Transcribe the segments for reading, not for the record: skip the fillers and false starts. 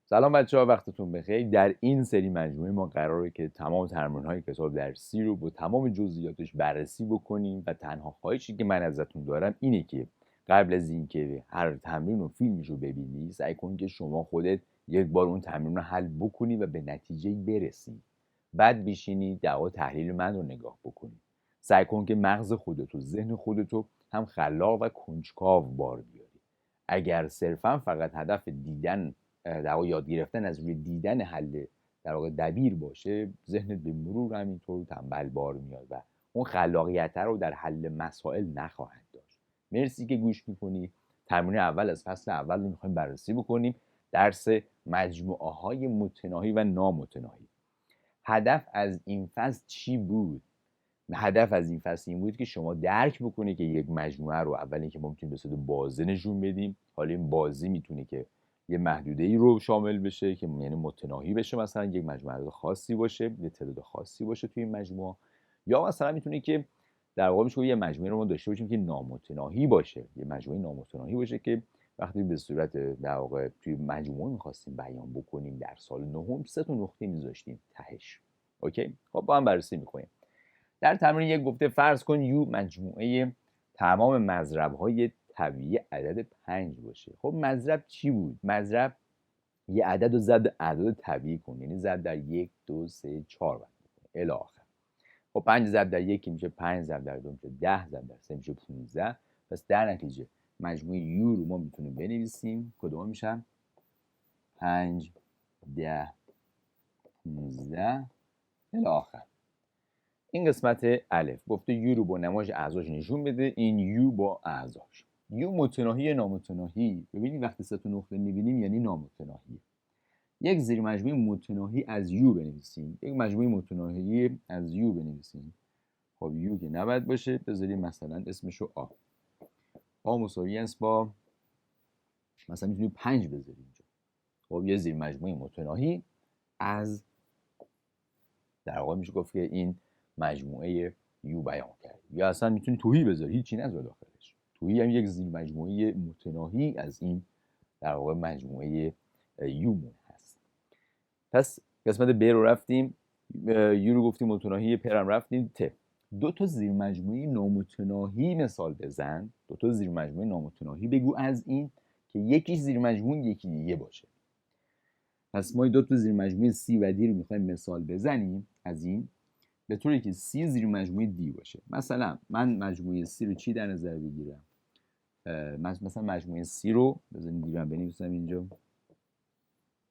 سلام بچه‌ها، وقتتون بخیر. در این سری مجموعه ما قراره که تمام تمرین‌های کتاب درسی رو با تمام جزئیاتش بررسی بکنیم و تنها خواهشی که من ازتون دارم اینه که قبل از اینکه هر تمرین و فیلمش رو ببینی سعی کن که شما خودت یک بار اون تمرین رو حل بکنی و به نتیجه برسی. بعد بشینی دقایق تحلیل من رو نگاه بکنی. سعی کن که مغز خودت و ذهن خودت رو هم خلاق و کنجکاو بار بیاری. اگر صرفا فقط هدف دیدن در واقع یاد گرفتن از روی دیدن حل در واقع دبیر باشه، ذهنت به مرور همینطور تنبل بار میاد و اون خلاقیت رو در حل مسائل نخواهد داشت. مرسی که گوش میکنی. تمرین اول از فصل اول رو میخوایم بررسی بکنیم. درس مجموعه های متناهی و نامتناهی. هدف از این فصل چی بود؟ هدف از این فصل این بود که شما درک بکنید که یک مجموعه رو اول اینکه ما میتونیم به صورت بازه نشون بدیم. حالا این بازی میتونه که یه محدوده ای رو شامل بشه که یعنی متناهی بشه، مثلا یک مجموعه خاصی باشه، یه تعداد خاصی باشه توی این مجموعه، یا مثلا میتونه که در واقع میشه یه مجموعه رو ما داشته باشیم که نامتناهی باشه، یه مجموعه نامتناهی باشه که وقتی به صورت در واقع توی مجموعه می‌خواستیم بیان بکنیم در سال نهم 3 تا نقطه می‌ذاشتیم تهش. اوکی، خب با هم بررسی می‌کنیم. در تمرین یک گفته فرض کن یو مجموعه تمام مضرب‌های طبیعی عدد 5 باشه. خب مضرب چی بود؟ مضرب یه عدد رو ضرب اعداد طبیعی کن، یعنی ضرب در 1 2 3 4 بعد الی آخر. خب 5 ضرب در 1 میشه 5، ضرب در 2 میشه 10، ضرب در 3 میشه 15. پس در نتیجه مجموعه یو رو ما میتونیم بنویسیم. کدوم میشن؟ 5 10 15 الی آخر. این قسمت الف گفته یو رو با نمایش اعضاش نشون بده. این یو با اعضاش. یو متناهی یا نامتناهی؟ ببینید وقتی 3 تا نقطه میبینیم یعنی نامتناهی. یک زیر مجموعه متناهی از یو بنویسیم. یک مجموعه متناهی از یو بنویسیم. خب یو که نباید باشه، بذاریم مثلا اسمشو آ. آ مساوی است با مثلا میتونیم 5 بذاریم اینجا. خب یه زیر مجموعه متناهی از در واقع میشه گفت که این مجموعه یو بیان کرد، یا اصلا میتونی توهی بذاری، هیچی نذار داخلش. توهی هم یک زیر مجموعه متناهی از این در واقع مجموعه یو هست. پس قسمت ب رو رفتیم، یو رو گفتیم متناهی، پ هم رفتیم، ت. دو تا زیر مجموعه نامتناهی مثال بزن. دو تا زیر مجموعه نامتناهی بگو از این که یکیش زیر مجموعه یکی دیگه باشه. پس ما دو تا زیر مجموعه سی و دی رو میخوایم مثال بزنیم از این، به طوری که سی زیر مجموعه دی باشه. مثلا من مجموعه سی رو چی در نظر بگیرم؟ مثلا مجموعه سی رو بذاریم دیگه بنویسم اینجا.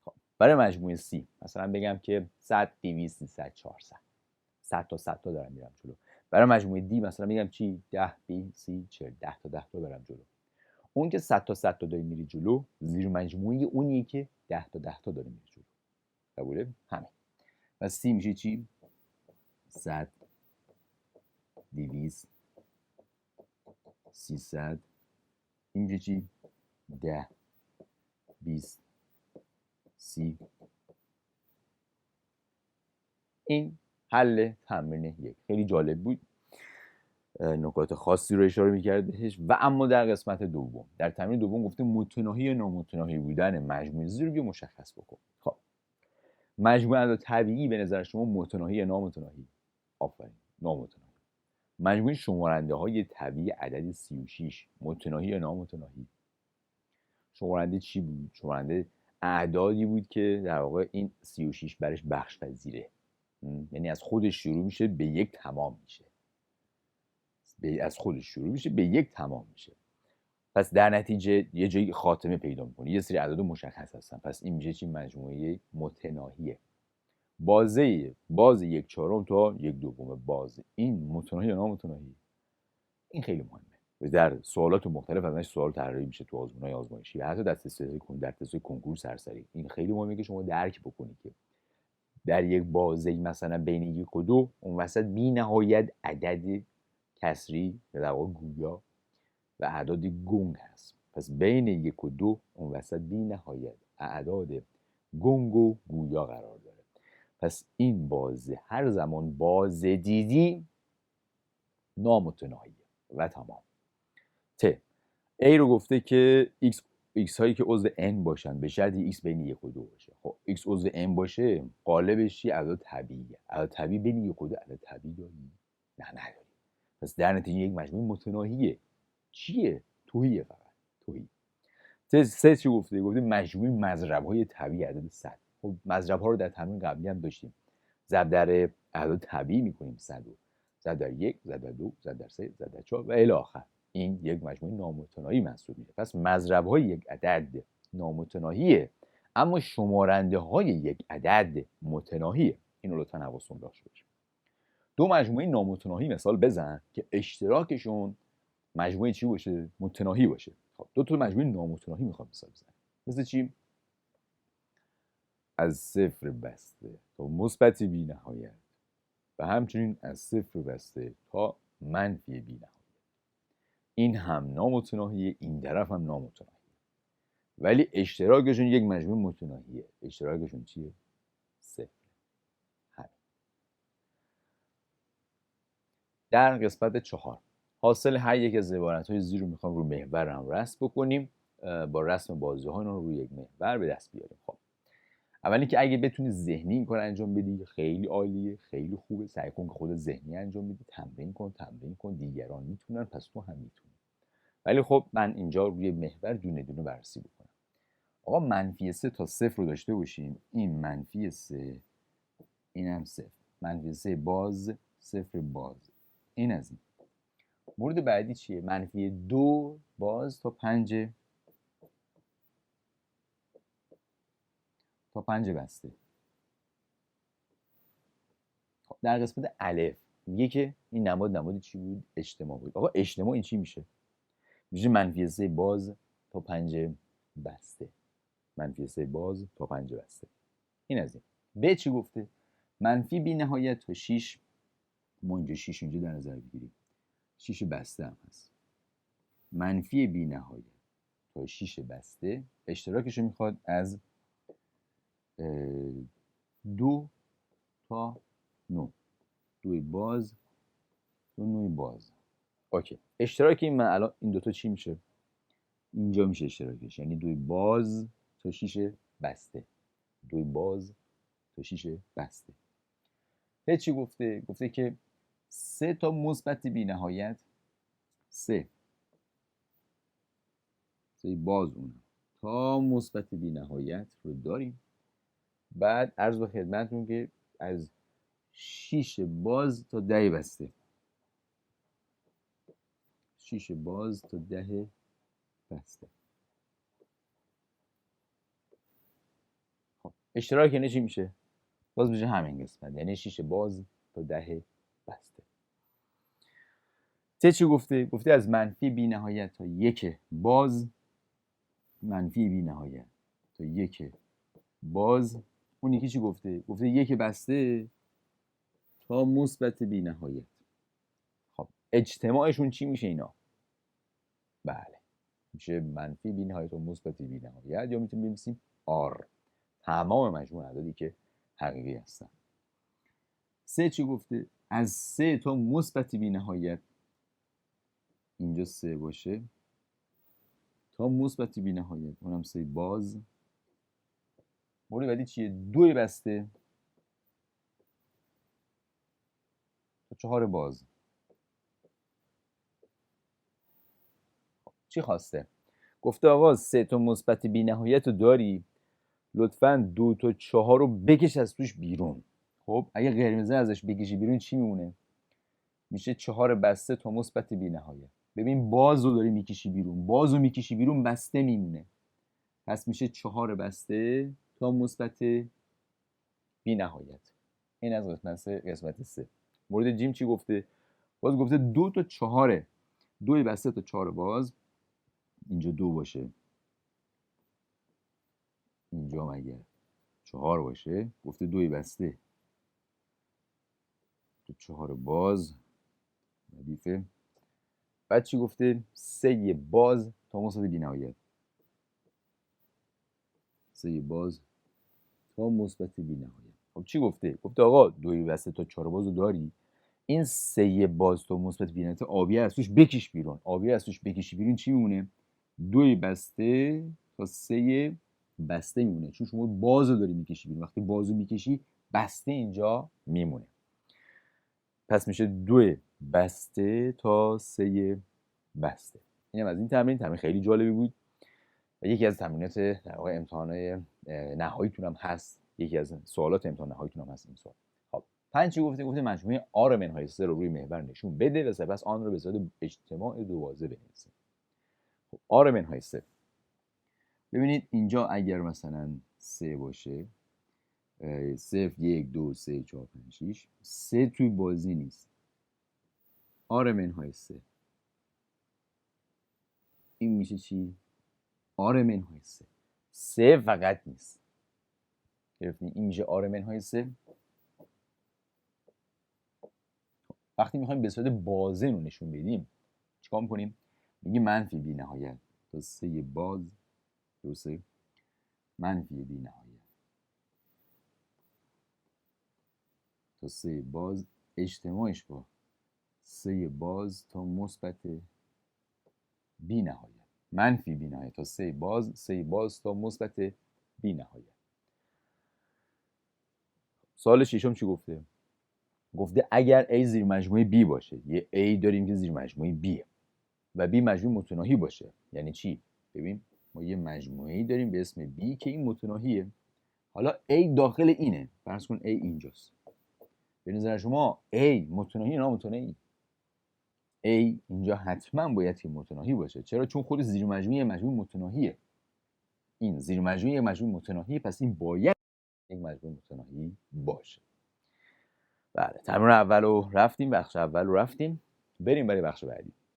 خب برای مجموعه سی مثلا بگم که 100 200 300 400 100 تا 100 تا دارم میرم جلو. برای مجموعه دی مثلا میگم چی؟ 10 20 30 40 10 تا 10 تا برم جلو. اون که 100 تا 100 تا داری میری جلو، زیر مجموعه اونیه که 10 تا 10 تا داره میری جلو. قبوله؟ همین. پس سی میشه چی؟ 100 200 300. این میشه چی؟ 10 20 30. این حل تمرین یک. خیلی جالب بود، نکات خاصی رو اشاره میکردش. و اما در قسمت دوم، در تمرین دوم گفته متناهی یا نامتناهی بودن مجموعه زیر رو مشخص بکن. خب مجموعه اعداد طبیعی به نظر شما متناهی یا نامتناهی؟ آفرین، نامتناهی. مجموعه شمارنده های طبیعی عدد 36 متناهی یا نامتناهی؟ شمارنده چی بود؟ شمارنده اعدادی بود که در واقع این 36 برش بخش پذیره، یعنی از خودش شروع میشه به یک تمام میشه. از خودش شروع میشه به یک تمام میشه. پس در نتیجه یه جایی خاتمه پیدا میکنه، یه سری اعداد مشخص هستن. پس این میشه چی؟ مجموعه متناهیه. باز 1/4 تا 1/2 باز. این متناهی یا نامتناهی؟ این خیلی مهمه. در سوالات مختلف ازش سوال طراحی میشه تو آزمون‌های آزمایشی و حتی در تست کنکور سرسری. این خیلی مهمه که شما درک بکنید که در یک بازه مثلا بین 1 و 2 اون وسط بی نهایت عدد کسری در واقع گویا و اعداد گنگ هست. پس بین 1 و 2 اون وسط بی نهایت اعداد گنگ و گویا قرار داره. پس این بازه هر زمان بازه دیدی نامتناهیه و تمام. ت ای رو گفته که x x هایی که عضو n باشن به شرطی x بین 1 و 2 باشه. خب x عضو n باشه قالبش چیه؟ اعداد طبیعیه. اعداد طبیعی بین 1 و 2 اعداد طبیعی داریم؟ نه نداریم. پس در نتیجه یک مجموعه متناهیه. چیه؟ توهیه. فقط توهی. سه چی گفته؟ گفته مجموعه مضرب‌های طبیعی عدد 100. خب مضرب‌ها رو در تمرین قبلی هم داشتیم. ضرب در اعداد طبیعی می‌کنیم 100 رو. ضرب در 1، ضرب در 2، ضرب در 3، ضرب در 4 و الی آخر. این یک مجموعه نامتناهی محسوب میشه. پس مضرب‌های یک عدد نامتناهیه، اما شمارنده‌های یک عدد متناهیه. اینو لطفاً حواستون داشته باشید. دو مجموعه نامتناهی مثال بزن که اشتراکشون مجموعه چی باشه؟ متناهی باشه. خب دو تا مجموعه نامتناهی میخوام مثال بزنم. مثل چی؟ از صفر بسته تا مثبت بی‌نهایت و همچنین از صفر بسته تا منفی بی‌نهایت. این هم نامتناهیه، این طرف هم نامتناهیه، ولی اشتراکشون یک مجموعه متناهیه. اشتراکشون چیه؟ صفر. همین. در قسمت 4 حاصل هر یک از عبارت‌های زیر رو میخوام رو محور هم رسم بکنیم. با رسم بازی‌ها اینا رو روی یک محور به دست بیاریم. خب اول اینکه اگه بتونی ذهنی این کار انجام بدی خیلی عالیه، خیلی خوبه. سعی کن که خود ذهنی انجام بدی. تمرین کن. دیگران میتونن، پس تو هم میتونی. ولی خب من اینجا روی محور دونه دونه بررسی بکنم. آقا -3 تا 0 رو داشته باشیم. این -3، این هم 0. -3 باز، 0 باز. این از این. مورد بعدی چیه؟ -2 باز تا 5 بسته. در قسمت الف میگه که این نماد چی بود؟ اجتماع بود. آقا اجتماع این چی میشه؟ میشه -3 باز تا 5 بسته. -3 باز تا 5 بسته. این از این. به چی گفته؟ منفی بی نهایت تا 6. ما اینجا 6 اینجا در نظر بگیریم. 6 بسته هم هست. منفی بی نهایت تا 6 بسته اشتراکش رو میخواد از 2 تا 9. 2 باز، 9 باز. اوکی. اشتراک این من الان این دوتا چی میشه؟ اینجا میشه اشتراکش، یعنی 2 باز تا 6 بسته. 2 باز تا 6 بسته. چی گفته؟ گفته که 3 تا مثبت بی نهایت، 3 باز اون تا مثبت بی نهایت رو داریم. بعد عرض به خدمتتون که از 6 باز تا 10 بسته. 6 باز تا 10 بسته. خب اشتراک یعنی چی میشه؟ باز میشه همین قسمت، یعنی 6 باز تا 10 بسته. چی گفته؟ گفته از منفی بی نهایت تا 1 باز، منفی بی نهایت تا 1 باز. اون یکی چی گفته؟ گفته 1 بسته تا مثبت بی نهایت. خب اجتماعشون چی میشه اینا؟ بله میشه منفی بی نهایت تا مثبت بی نهایت، یا میتونیم بنویسیم R. تمام مجموع اعدادی که حقیقی هستن. چی گفته؟ از 3 تا مثبت بی نهایت، اینجا 3 باشه تا مثبت بی نهایت، اونم 3 باز. مورد بعدی چیه؟ 2 بسته تا 4 باز. چی خواسته؟ گفته آقا 3 تا مثبت بی نهایت رو داری، لطفاً 2 تا 4 رو بکش از توش بیرون. خب اگه قرمزه ازش بکشی بیرون چی میمونه؟ میشه 4 بسته تا مثبت بی نهایت. ببین باز رو داری میکشی بیرون، باز رو میکشی بیرون، بسته میمونه. پس میشه 4 بسته تا مثبت بی نهایت. این از قسمت 3. مورد جیم چی گفته؟ باز گفته 2 تا 4، 2 بسته تا 4 باز. اینجا 2 باشه، اینجا مگه 4 باشه. گفته 2 بسته تا 4 باز ردیفه. بعد چی گفته؟ 3 باز تا مثبت بی نهایت. 3 باز تا مثبت بی نهایت. خب چی گفته؟ گفته آقا 2 بسته تا 4 باز رو داری، این 3 باز تا مثبت بی نهایت آبی از توش بکش بیرون. آبی از توش بکشی بیرون چی میمونه؟ 2 بسته تا 3 بسته میمونه، چون شما بازو داری میکشی بیرون. وقتی بازو میکشی بسته اینجا میمونه. پس میشه 2 بسته تا 3 بسته. اینم از این تمرین خیلی جالبی بود و یکی از تمرینات در واقع امتحانات نهاییتون هم هست. یکی از سوالات امتحان نهاییتون هم هست این سوال. خب 5 چی گفته مجموعه آر منهای 3 رو روی محور نشون بده و سپس آن رو به صورت اجتماع دو بازه بنویسه. خب آر منهای 3، ببینید اینجا اگر مثلا 3 باشه 0 1 2 3 4 5 6 3 توی بازی نیست. آر منهای 3 این میشه چی؟ آر منهای 3 فقط نیست. گرفتین؟ این میشه آر منهای 3. وقتی میخوایم به صورت بازه رو نشون بدیم چیکار میکنیم؟ میگیم منفی بی نهایت تا 3 باز، درسته؟ منفی بی نهایت تا 3 باز اجتماعش با 3 باز تا مثبت بی نهایت. منفی بی نهایت تا 3 باز تا مثبت بی نهایت. سوال ششم چی گفته؟ گفته اگر A زیر مجموعه B باشه، یه A داریم که زیر مجموعه B و B مجموعه متناهی باشه. یعنی چی؟ ببین ما یه مجموعه‌ای داریم به اسم B که این متناهیه. حالا A داخل اینه، فرض کن A اینجاست. به نظر شما A متناهی یا نامتناهی؟ A اینجا حتما باید که متناهی باشه. چرا؟ چون خود زیر مجموعه مجموعه متناهیه. این زیر مجموعه مجموعه متناهی، پس این باید یک مجموعه متناهی باشه. بله، تمرین اول رو رفتیم، بخش اول رو رفتیم. بریم برای بخش بعدی.